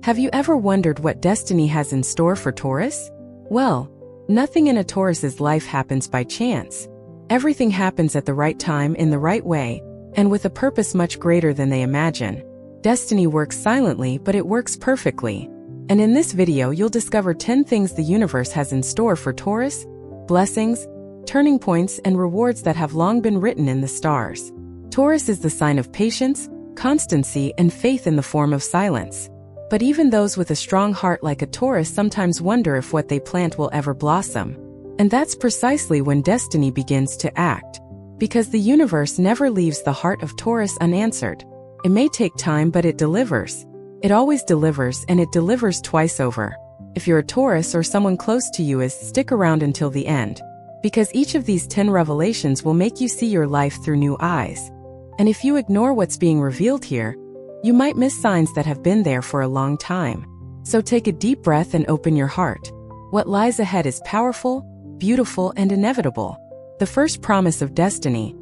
Have you ever wondered what destiny has in store for Taurus? Well, nothing in a Taurus's life happens by chance. Everything happens at the right time in the right way, and with a purpose much greater than they imagine. Destiny works silently, but it works perfectly. And in this video you'll discover 10 things the universe has in store for Taurus, blessings, turning points, and rewards that have long been written in the stars. Taurus is the sign of patience, constancy, and faith in the form of silence. But even those with a strong heart like a Taurus sometimes wonder if what they plant will ever blossom. And that's precisely when destiny begins to act. Because the universe never leaves the heart of Taurus unanswered. It may take time, but it delivers. It always delivers, and it delivers twice over. If you're a Taurus or someone close to you stick around until the end. Because each of these 10 revelations will make you see your life through new eyes. And if you ignore what's being revealed here, you might miss signs that have been there for a long time. So take a deep breath and open your heart. What lies ahead is powerful, beautiful, and inevitable. The first promise of destiny.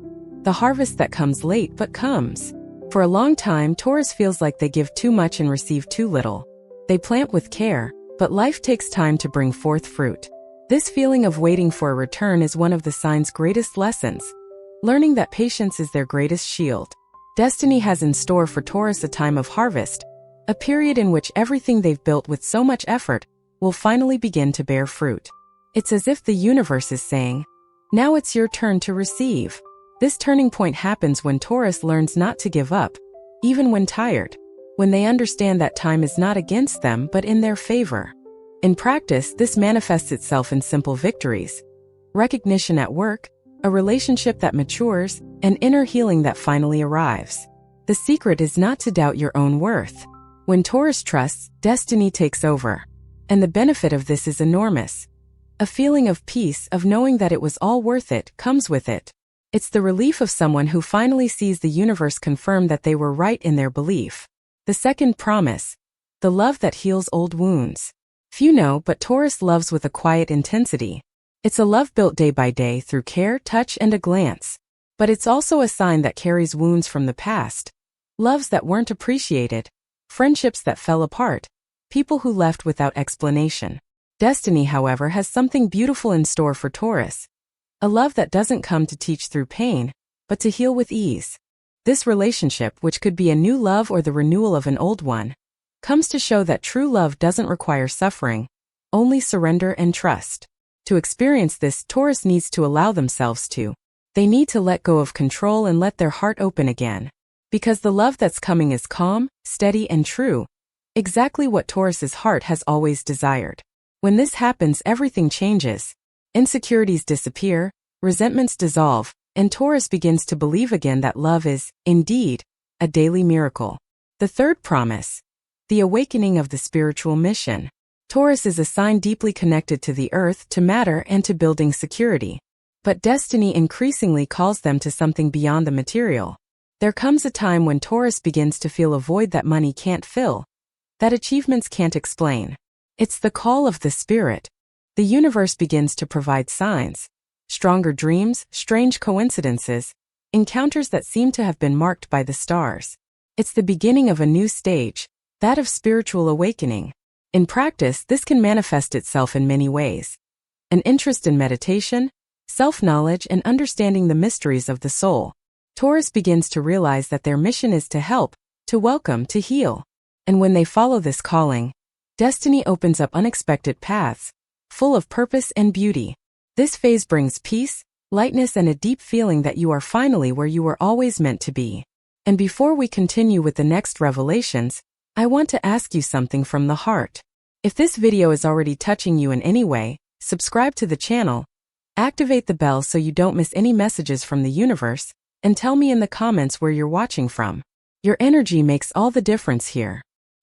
The harvest that comes late but comes. For a long time, Taurus feels like they give too much and receive too little. They plant with care, but life takes time to bring forth fruit. This feeling of waiting for a return is one of the sign's greatest lessons. Learning that patience is their greatest shield. Destiny has in store for Taurus a time of harvest, a period in which everything they've built with so much effort will finally begin to bear fruit. It's as if the universe is saying, now it's your turn to receive. This turning point happens when Taurus learns not to give up, even when tired, when they understand that time is not against them but in their favor. In practice, this manifests itself in simple victories. Recognition at work, a relationship that matures, and inner healing that finally arrives. The secret is not to doubt your own worth. When Taurus trusts, destiny takes over. And the benefit of this is enormous. A feeling of peace, of knowing that it was all worth it, comes with it. It's the relief of someone who finally sees the universe confirm that they were right in their belief. The second promise. The love that heals old wounds. Few know, but Taurus loves with a quiet intensity. It's a love built day by day through care, touch, and a glance. But it's also a sign that carries wounds from the past. Loves that weren't appreciated. Friendships that fell apart. People who left without explanation. Destiny, however, has something beautiful in store for Taurus. A love that doesn't come to teach through pain, but to heal with ease. This relationship, which could be a new love or the renewal of an old one, comes to show that true love doesn't require suffering, only surrender and trust. To experience this, Taurus needs to allow themselves to. They need to let go of control and let their heart open again. Because the love that's coming is calm, steady, and true. Exactly what Taurus's heart has always desired. When this happens, everything changes. Insecurities disappear, resentments dissolve, and Taurus begins to believe again that love is, indeed, a daily miracle. The third promise. The awakening of the spiritual mission. Taurus is a sign deeply connected to the earth, to matter, and to building security. But destiny increasingly calls them to something beyond the material. There comes a time when Taurus begins to feel a void that money can't fill, that achievements can't explain. It's the call of the spirit. The universe begins to provide signs. Stronger dreams, strange coincidences, encounters that seem to have been marked by the stars. It's the beginning of a new stage, that of spiritual awakening. In practice, this can manifest itself in many ways. An interest in meditation, self-knowledge, and understanding the mysteries of the soul. Taurus begins to realize that their mission is to help, to welcome, to heal. And when they follow this calling, destiny opens up unexpected paths, full of purpose and beauty. This phase brings peace, lightness, and a deep feeling that you are finally where you were always meant to be. And before we continue with the next revelations, I want to ask you something from the heart. If this video is already touching you in any way, subscribe to the channel, activate the bell so you don't miss any messages from the universe, and tell me in the comments where you're watching from. Your energy makes all the difference here.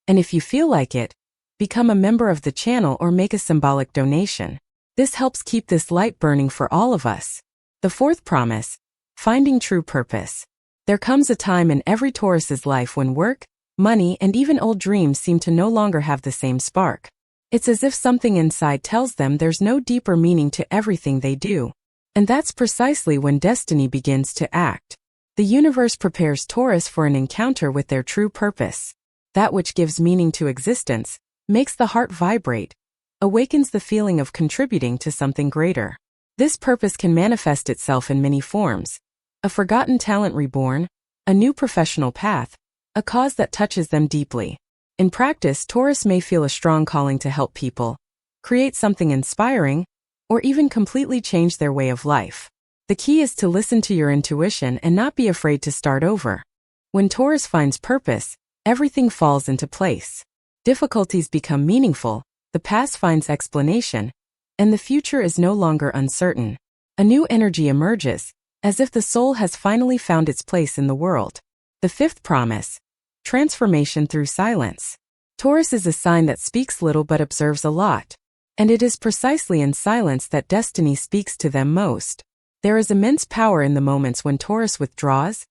And if you feel like it, become a member of the channel or make a symbolic donation. This helps keep this light burning for all of us. The fourth promise. Finding true purpose. There comes a time in every Taurus's life when work, money, and even old dreams seem to no longer have the same spark. It's as if something inside tells them there's no deeper meaning to everything they do. And that's precisely when destiny begins to act. The universe prepares Taurus for an encounter with their true purpose. that which gives meaning to existence, makes the heart vibrate, awakens the feeling of contributing to something greater. This purpose can manifest itself in many forms: a forgotten talent reborn, a new professional path, a cause that touches them deeply. In practice, Taurus may feel a strong calling to help people, create something inspiring, or even completely change their way of life. The key is to listen to your intuition and not be afraid to start over. When Taurus finds purpose, everything falls into place. Difficulties become meaningful, the past finds explanation, and the future is no longer uncertain. A new energy emerges, as if the soul has finally found its place in the world. The fifth promise: transformation through silence. Taurus is a sign that speaks little but observes a lot. And it is precisely in silence that destiny speaks to them most. There is immense power in the moments when Taurus withdraws,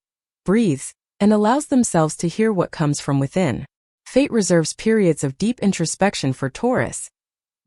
breathes, and allows themselves to hear what comes from within. Fate reserves periods of deep introspection for Taurus,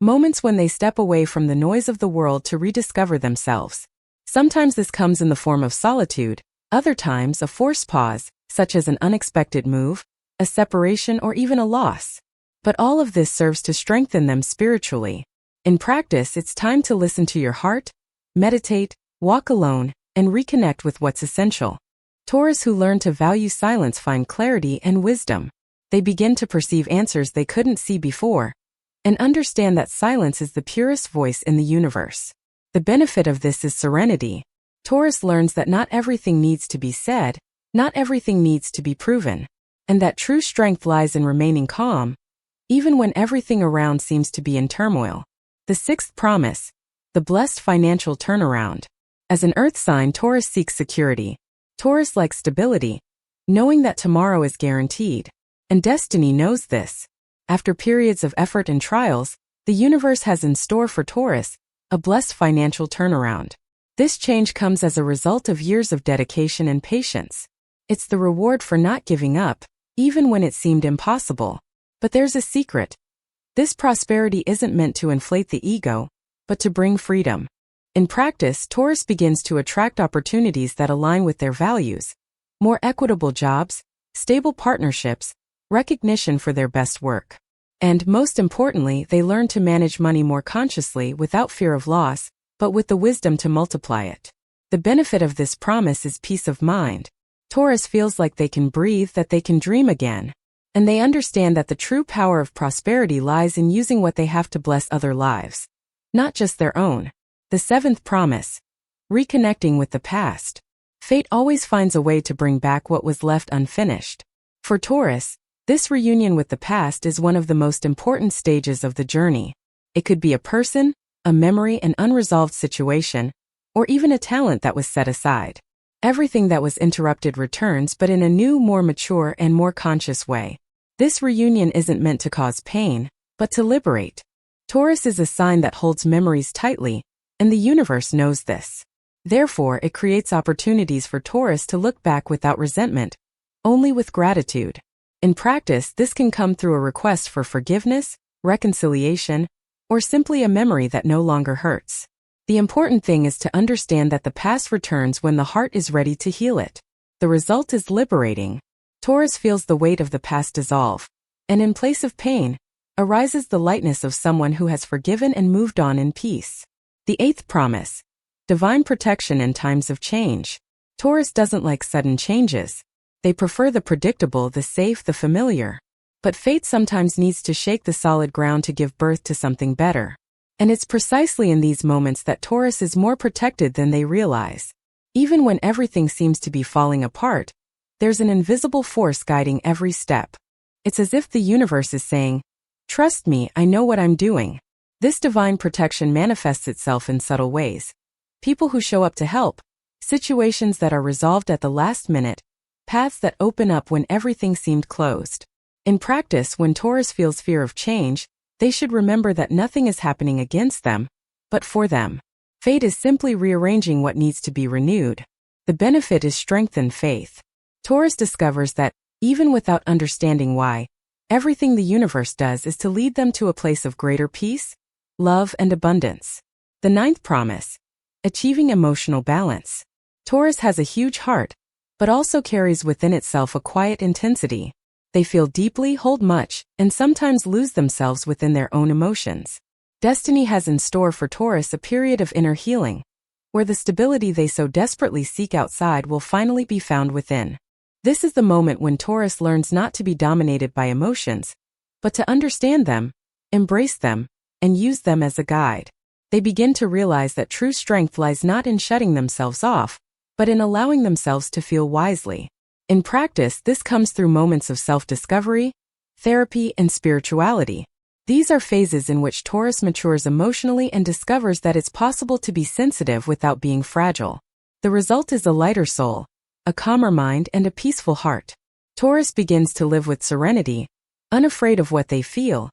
moments when they step away from the noise of the world to rediscover themselves. Sometimes this comes in the form of solitude, other times a forced pause, such as an unexpected move, a separation, or even a loss. But all of this serves to strengthen them spiritually. In practice, it's time to listen to your heart, meditate, walk alone, and reconnect with what's essential. Taurus who learn to value silence find clarity and wisdom. They begin to perceive answers they couldn't see before, and understand that silence is the purest voice in the universe. The benefit of this is serenity. Taurus learns that not everything needs to be said, not everything needs to be proven, and that true strength lies in remaining calm, even when everything around seems to be in turmoil. The sixth promise: the blessed financial turnaround. As an earth sign, Taurus seeks security. Taurus likes stability, knowing that tomorrow is guaranteed. And destiny knows this. After periods of effort and trials, the universe has in store for Taurus a blessed financial turnaround. This change comes as a result of years of dedication and patience. It's the reward for not giving up, even when it seemed impossible. But there's a secret. This prosperity isn't meant to inflate the ego, but to bring freedom. In practice, Taurus begins to attract opportunities that align with their values: more equitable jobs, stable partnerships, recognition for their best work. And most importantly, they learn to manage money more consciously without fear of loss, but with the wisdom to multiply it. The benefit of this promise is peace of mind. Taurus feels like they can breathe, that they can dream again. And they understand that the true power of prosperity lies in using what they have to bless other lives, not just their own. The seventh promise: reconnecting with the past. Fate always finds a way to bring back what was left unfinished. For Taurus, this reunion with the past is one of the most important stages of the journey. It could be a person, a memory, an unresolved situation, or even a talent that was set aside. Everything that was interrupted returns, but in a new, more mature, and more conscious way. This reunion isn't meant to cause pain, but to liberate. Taurus is a sign that holds memories tightly, and the universe knows this. Therefore, it creates opportunities for Taurus to look back without resentment, only with gratitude. In practice, this can come through a request for forgiveness, reconciliation, or simply a memory that no longer hurts. The important thing is to understand that the past returns when the heart is ready to heal it. The result is liberating. Taurus feels the weight of the past dissolve, and in place of pain, arises the lightness of someone who has forgiven and moved on in peace. The eighth promise: divine protection in times of change. Taurus doesn't like sudden changes. They prefer the predictable, the safe, the familiar. But fate sometimes needs to shake the solid ground to give birth to something better. And it's precisely in these moments that Taurus is more protected than they realize. Even when everything seems to be falling apart, there's an invisible force guiding every step. It's as if the universe is saying, "Trust me, I know what I'm doing." This divine protection manifests itself in subtle ways. People who show up to help, situations that are resolved at the last minute, paths that open up when everything seemed closed. In practice, when Taurus feels fear of change, they should remember that nothing is happening against them, but for them. Fate is simply rearranging what needs to be renewed. The benefit is strengthened faith. Taurus discovers that, even without understanding why, everything the universe does is to lead them to a place of greater peace, love, and abundance. The ninth promise: achieving emotional balance. Taurus has a huge heart, but also carries within itself a quiet intensity. They feel deeply, hold much, and sometimes lose themselves within their own emotions. Destiny has in store for Taurus a period of inner healing, where the stability they so desperately seek outside will finally be found within. This is the moment when Taurus learns not to be dominated by emotions, but to understand them, embrace them, and use them as a guide. They begin to realize that true strength lies not in shutting themselves off, but in allowing themselves to feel wisely. In practice, this comes through moments of self-discovery, therapy, and spirituality. These are phases in which Taurus matures emotionally and discovers that it's possible to be sensitive without being fragile. The result is a lighter soul, a calmer mind, and a peaceful heart. Taurus begins to live with serenity, unafraid of what they feel,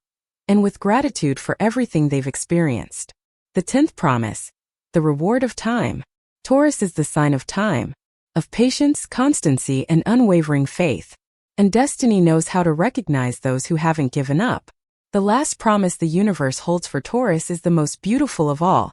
and with gratitude for everything they've experienced. The 10th promise, the reward of time. Taurus is the sign of time, of patience, constancy, and unwavering faith. And destiny knows how to recognize those who haven't given up. The last promise the universe holds for Taurus is the most beautiful of all,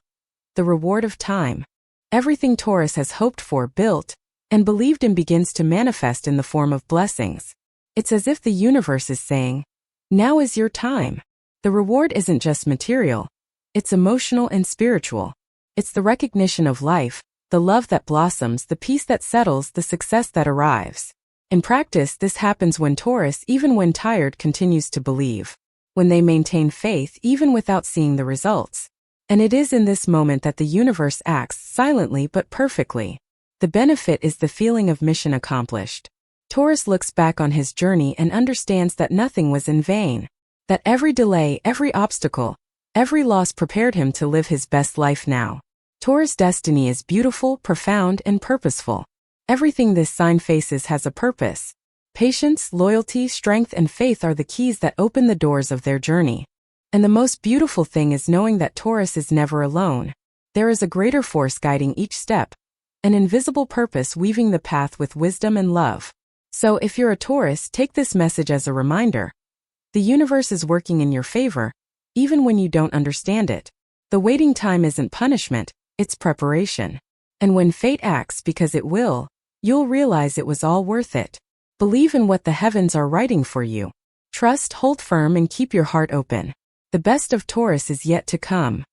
the reward of time. Everything Taurus has hoped for, built, and believed in begins to manifest in the form of blessings. It's as if the universe is saying, now is your time. The reward isn't just material, it's emotional and spiritual. It's the recognition of life, the love that blossoms, the peace that settles, the success that arrives. In practice, this happens when Taurus, even when tired, continues to believe. When they maintain faith even without seeing the results. And it is in this moment that the universe acts silently but perfectly. The benefit is the feeling of mission accomplished. Taurus looks back on his journey and understands that nothing was in vain. That every delay, every obstacle, every loss prepared him to live his best life now. Taurus' destiny is beautiful, profound, and purposeful. Everything this sign faces has a purpose. Patience, loyalty, strength, and faith are the keys that open the doors of their journey. And the most beautiful thing is knowing that Taurus is never alone. There is a greater force guiding each step, an invisible purpose weaving the path with wisdom and love. So if you're a Taurus, take this message as a reminder. The universe is working in your favor, even when you don't understand it. The waiting time isn't punishment, it's preparation. And when fate acts, because it will, you'll realize it was all worth it. Believe in what the heavens are writing for you. Trust, hold firm, and keep your heart open. The best of Taurus is yet to come.